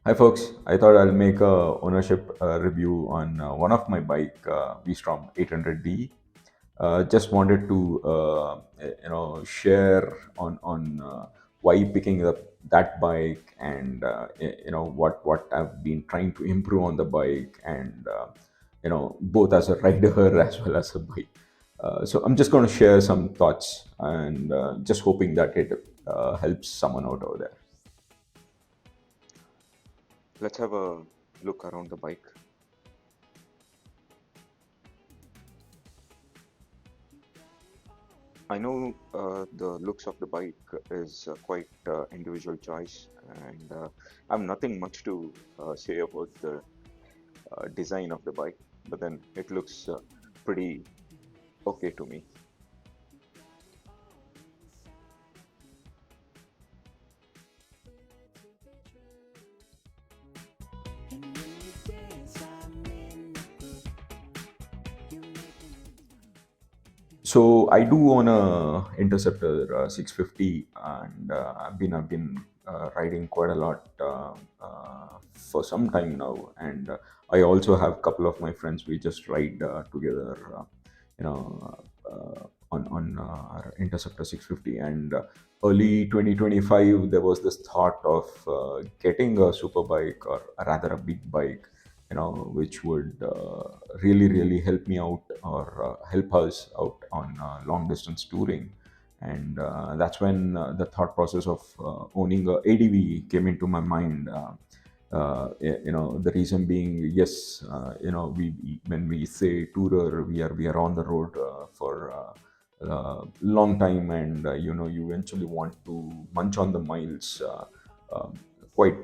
Hi folks, I thought I'll make a ownership review on one of my bike, VStrom 800DE. Just wanted to share on why picking up that bike and what I've been trying to improve on the bike and both as a rider as well as a bike. So I'm just going to share some thoughts and just hoping that it helps someone out over there. Let's have a look around the bike. I know the looks of the bike is quite individual choice, and I have nothing much to say about the design of the bike, but then it looks pretty okay to me. So I do own a Interceptor 650, and I've been riding quite a lot for some time now. And I also have a couple of my friends. We just ride together, you know, on our Interceptor 650. And early 2025, there was this thought of getting a super bike, or rather a big bike, which would really help me out, or help us out on long distance touring. And that's when the thought process of owning a ADV came into my mind. The reason being, yes, we when we say tourer, we are on the road for long time, and you eventually want to munch on the miles quite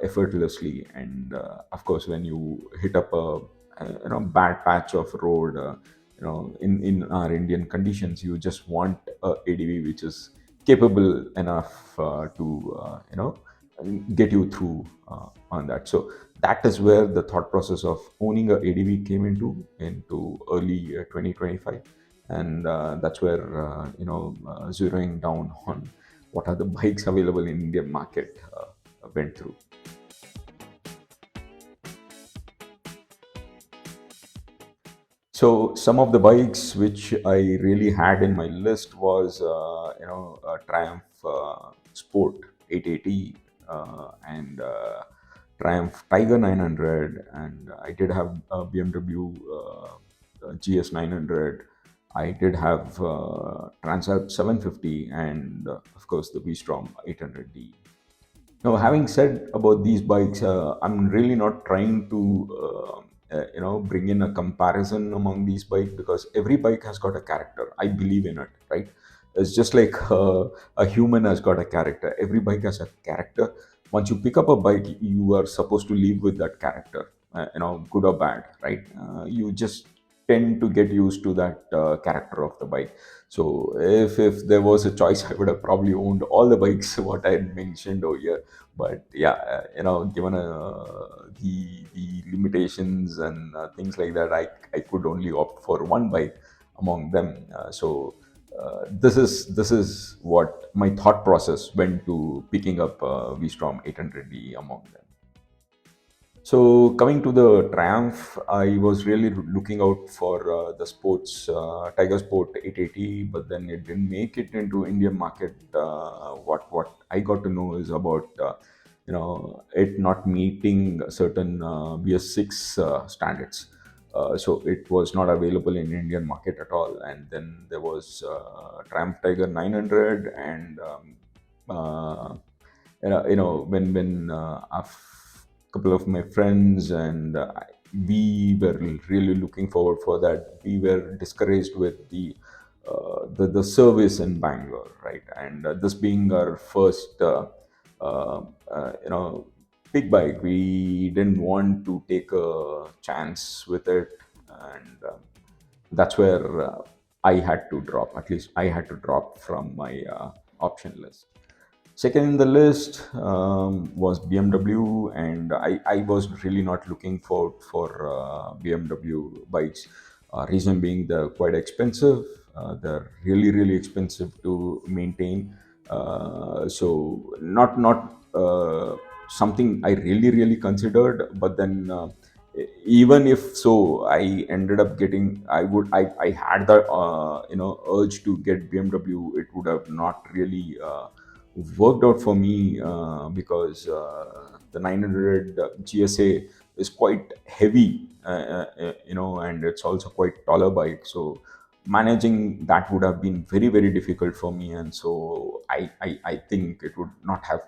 effortlessly. And of course, when you hit up a bad patch of road, in our Indian conditions, you just want a ADV which is capable enough to get you through on that. So that is where the thought process of owning a ADV came into early 2025. And that's where zeroing down on what are the bikes available in Indian market went through. So some of the bikes which I really had in my list was a Triumph Sport 880, and Triumph Tiger 900, and I did have a BMW GS 900. I did have Transalp 750, and of course the V-Strom 800D. Now, having said about these bikes, I'm really not trying to, bring in a comparison among these bikes, because every bike has got a character. I believe in it, right? It's just like a human has got a character. Every bike has a character. Once you pick up a bike, you are supposed to live with that character, good or bad, right? You just tend to get used to that character of the bike. So if there was a choice, I would have probably owned all the bikes what I had mentioned over here. But yeah, given the limitations and things like that, I could only opt for one bike among them. So this is what my thought process went to picking up VStrom 800D among them. So coming to the Triumph, I was really looking out for the sports Tiger Sport 880, but then it didn't make it into Indian market. What I got to know is about it not meeting certain BS6 standards. So it was not available in Indian market at all. And then there was Triumph Tiger 900, and when a couple of my friends and we were really looking forward for that, we were discouraged with the service in Bangalore, right? And this being our first uh, you know big bike, we didn't want to take a chance with it. And that's where I had to drop, at least I had to drop from my option list. Second in the list was BMW, and I was really not looking for BMW bikes. Reason being, they're quite expensive. They're really expensive to maintain. So not something I really considered. But then, even if so, I ended up getting. I had the urge to get BMW. It would have not really worked out for me, because the 900 GSA is quite heavy, and it's also quite taller bike. So managing that would have been very difficult for me, and so I think it would not have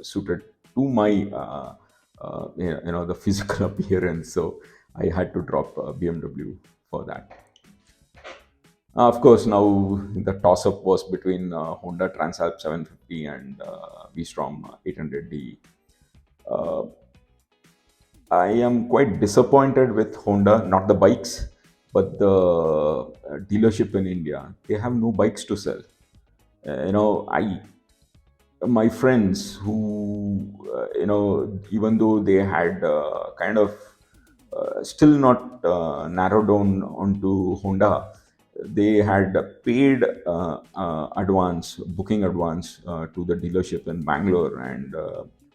suited to my the physical appearance. So I had to drop BMW for that. Of course, now the toss up was between Honda Transalp 750 and VStrom 800DE. Uh, I am quite disappointed with Honda, not the bikes, but the dealership in India. They have no bikes to sell. I my friends who even though they had kind of still not narrowed down onto Honda, they had paid advance booking advance to the dealership in Bangalore, and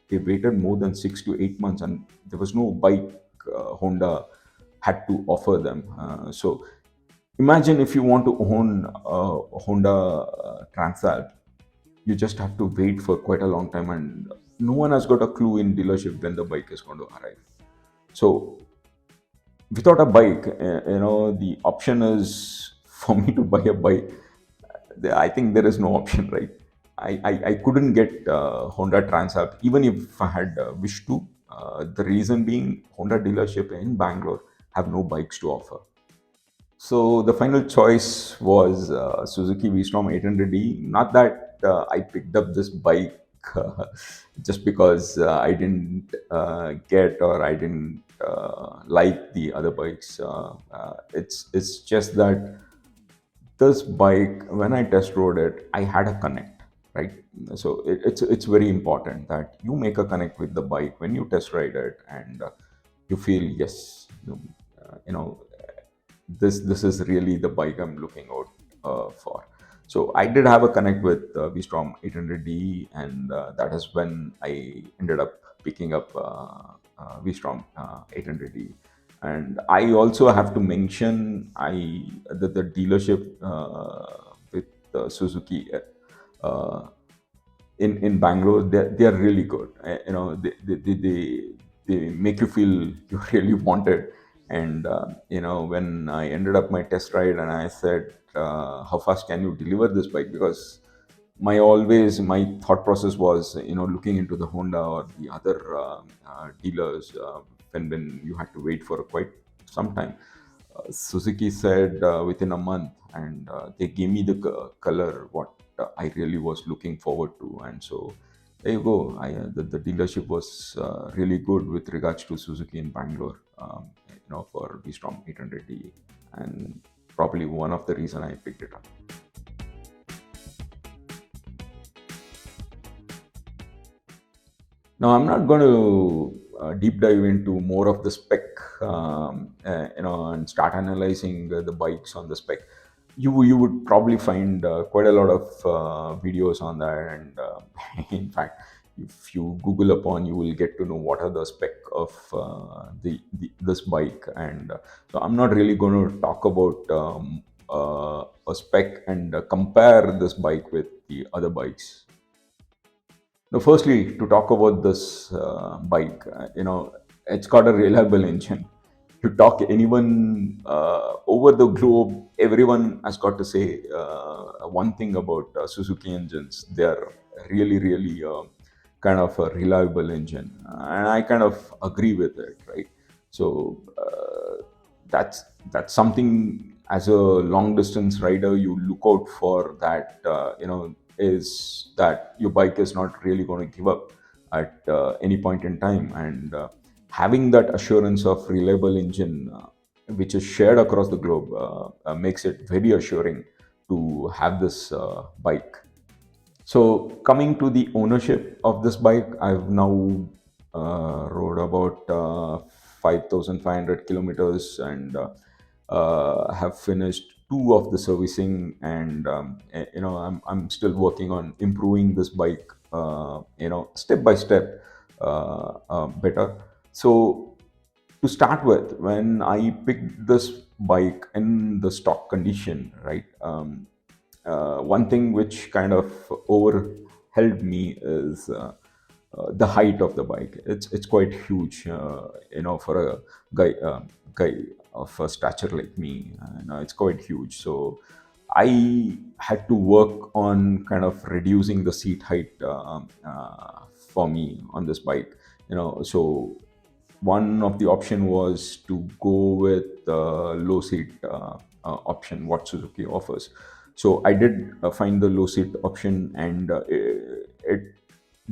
they waited more than 6 to 8 months, and there was no bike Honda had to offer them. So imagine if you want to own a Honda Transalp, you just have to wait for quite a long time, and no one has got a clue in dealership when the bike is going to arrive. So without a bike, the option is for me to buy a bike. I think there is no option, right? I couldn't get Honda Transalp even if I had wished to. The reason being, Honda dealership in Bangalore have no bikes to offer. So the final choice was Suzuki VStrom 800D. Not that I picked up this bike just because I didn't get, or I didn't like the other bikes. It's just that this bike, when I test rode it, I had a connect, right? So it's very important that you make a connect with the bike when you test ride it, and you feel, yes, you know this is really the bike I'm looking out for. So I did have a connect with VStrom 800DE, and that is when I ended up picking up VStrom 800DE. And I also have to mention, the dealership with Suzuki uh, in Bangalore, they are really good. They make you feel you really want it. And when I ended up my test ride, and I said, how fast can you deliver this bike? Because my thought process was, looking into the Honda or the other dealers, when you had to wait for quite some time. Suzuki said within a month, and they gave me the color what I really was looking forward to, and so there you go. The dealership was really good with regards to Suzuki in Bangalore, for V-Strom 800DE, and probably one of the reason I picked it up. Now, I'm not going to deep dive into more of the spec, and start analyzing the bikes on the spec. You would probably find quite a lot of videos on that, and in fact, if you Google upon, you will get to know what are the spec of this bike. And so I'm not really going to talk about a spec and compare this bike with the other bikes. Now, firstly, to talk about this bike, it's got a reliable engine. You talk anyone over the globe, everyone has got to say one thing about Suzuki engines. They are really kind of a reliable engine, and I kind of agree with it, right? So that's something, as a long distance rider, you look out for. That is that your bike is not really going to give up at any point in time, and having that assurance of reliable engine, which is shared across the globe, makes it very assuring to have this bike. So coming to the ownership of this bike, I've now rode about 5,500 kilometers, and have finished two of the servicing, and I'm still working on improving this bike, step by step. better. So to start with, when I picked this bike in the stock condition, right, one thing which kind of overwhelmed me is the height of the bike. It's quite huge, for a guy of a stature like me. It's quite huge. So I had to work on kind of reducing the seat height for me on this bike. So one of the option was to go with the low seat option what Suzuki offers. So I did find the low seat option, and it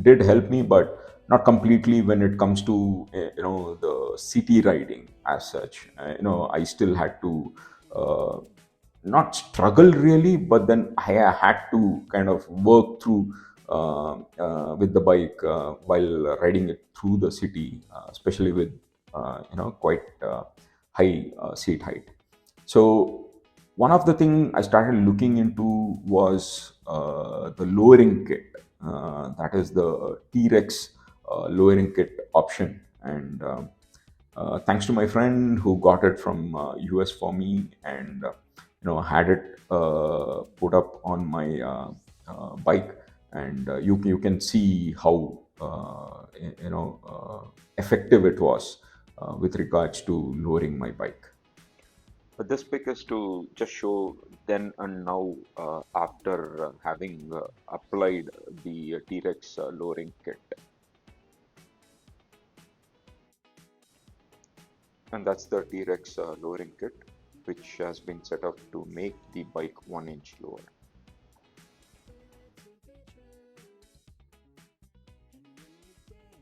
did help me, but not completely when it comes to the city riding as such. I still had to uh, not struggle really, but then I had to kind of work through with the bike while riding it through the city, especially with quite high seat height. So one of the thing I started looking into was the lowering kit. That is the T-Rex lowering kit option, and thanks to my friend who got it from US for me, and had it put up on my bike, and you can see how effective it was with regards to lowering my bike. But this pick is to just show then and now after having applied the T-Rex lowering kit. And that's the T-Rex lowering kit, which has been set up to make the bike 1 inch lower.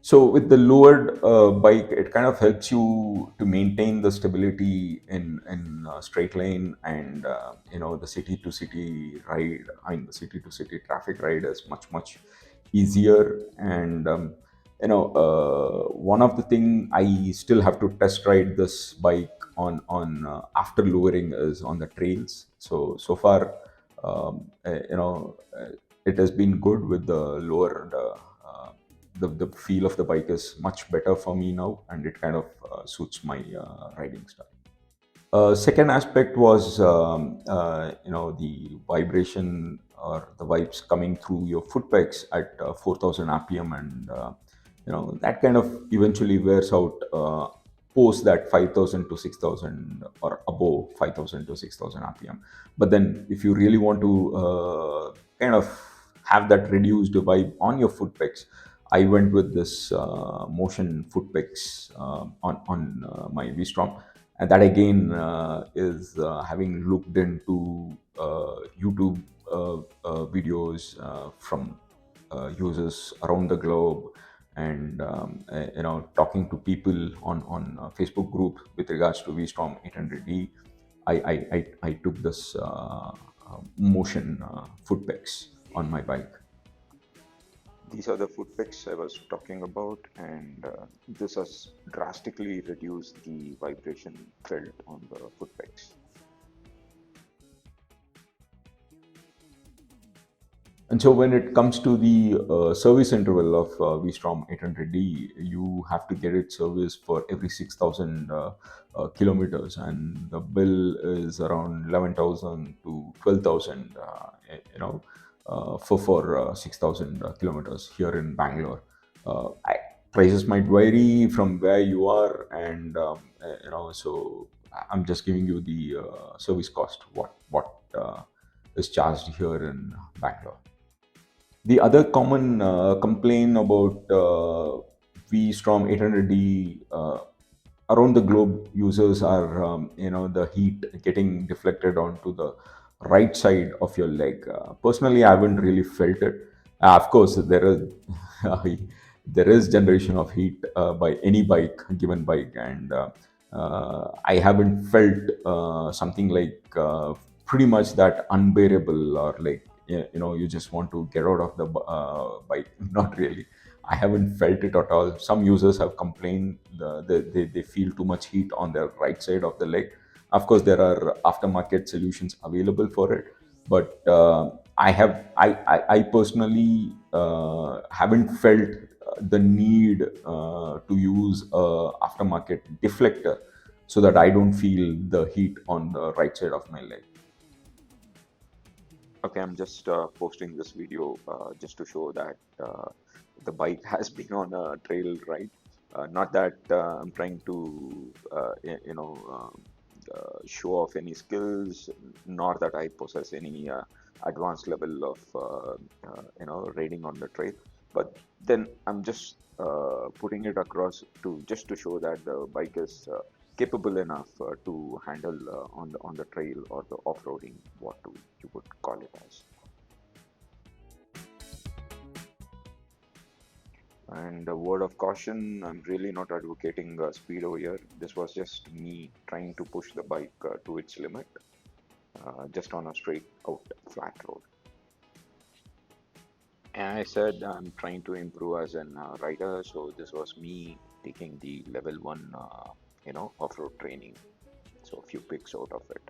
So with the lowered bike, it kind of helps you to maintain the stability in straight line, and the city to city ride. I mean, the city to city traffic ride is much easier. And one of the thing I still have to test ride this bike on after lowering is on the trails. So far, it has been good with the lowered. The feel of the bike is much better for me now, and it kind of suits my riding style. Second aspect was the vibration or the vibes coming through your foot pegs at 4000 rpm, and that kind of eventually wears out post that 5000 to 6000 or above 5000 to 6000 rpm. But then if you really want to kind of have that reduced vibe on your foot pegs, I went with this motion foot pegs on my V-Strom, and that again is having looked into YouTube videos from users around the globe, and talking to people on Facebook group with regards to VStrom 800D. I took this motion foot pegs on my bike. These are the foot pegs I was talking about, and this has drastically reduced the vibration felt on the foot pegs. And so when it comes to the service interval of VStrom 800D, you have to get it serviced for every 6,000 kilometers, and the bill is around 11,000 to 12,000, for 6,000 kilometers here in Bangalore. Prices might vary from where you are, and so I'm just giving you the service cost, what is charged here in Bangalore. The other common complaint about VStrom 800D around the globe users are, the heat getting deflected onto the right side of your leg. Personally, I haven't really felt it. Of course, there is there is generation of heat by any bike, given bike, and I haven't felt something like pretty much that unbearable, or like you just want to get out of the bike. Not really. I haven't felt it at all. Some users have complained they feel too much heat on their right side of the leg. Of course, there are aftermarket solutions available for it, but I personally haven't felt the need to use a aftermarket deflector so that I don't feel the heat on the right side of my leg. Okay, I'm just posting this video just to show that the bike has been on a trail ride. Not that I'm trying to, show off any skills, nor that I possess any advanced level of, riding on the trail. But then I'm just putting it across to just to show that the bike is capable enough to handle on the trail or the off-roading, you would call it as. And a word of caution, I'm really not advocating speed over here. This was just me trying to push the bike to its limit, just on a straight out flat road. And I said I'm trying to improve as an rider, so this was me taking the level one, off-road training. So a few pics out of it.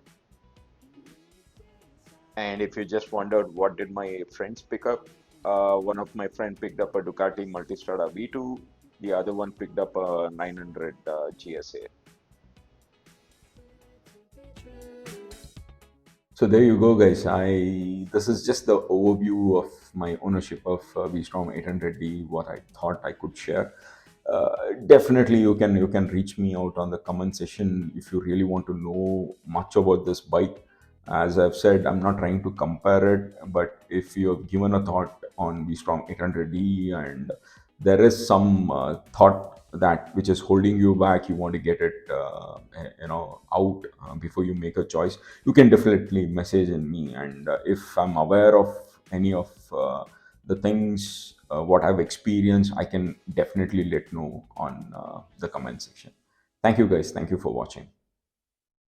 And if you just wondered what did my friends pick up, one of my friend picked up a Ducati Multistrada V2, the other one picked up a 900 GSA. So there you go, guys. This is just the overview of my ownership of VStrom 800D. What I thought I could share. Definitely, you can reach me out on the comment section if you really want to know much about this bike. As I've said, I'm not trying to compare it, but if you have given a thought on VStrom 800D and there is some thought that which is holding you back, you want to get it out before you make a choice, you can definitely message in me, and if I'm aware of any of the things what I've experienced, I can definitely let know on the comment section. Thank you, guys. Thank you for watching.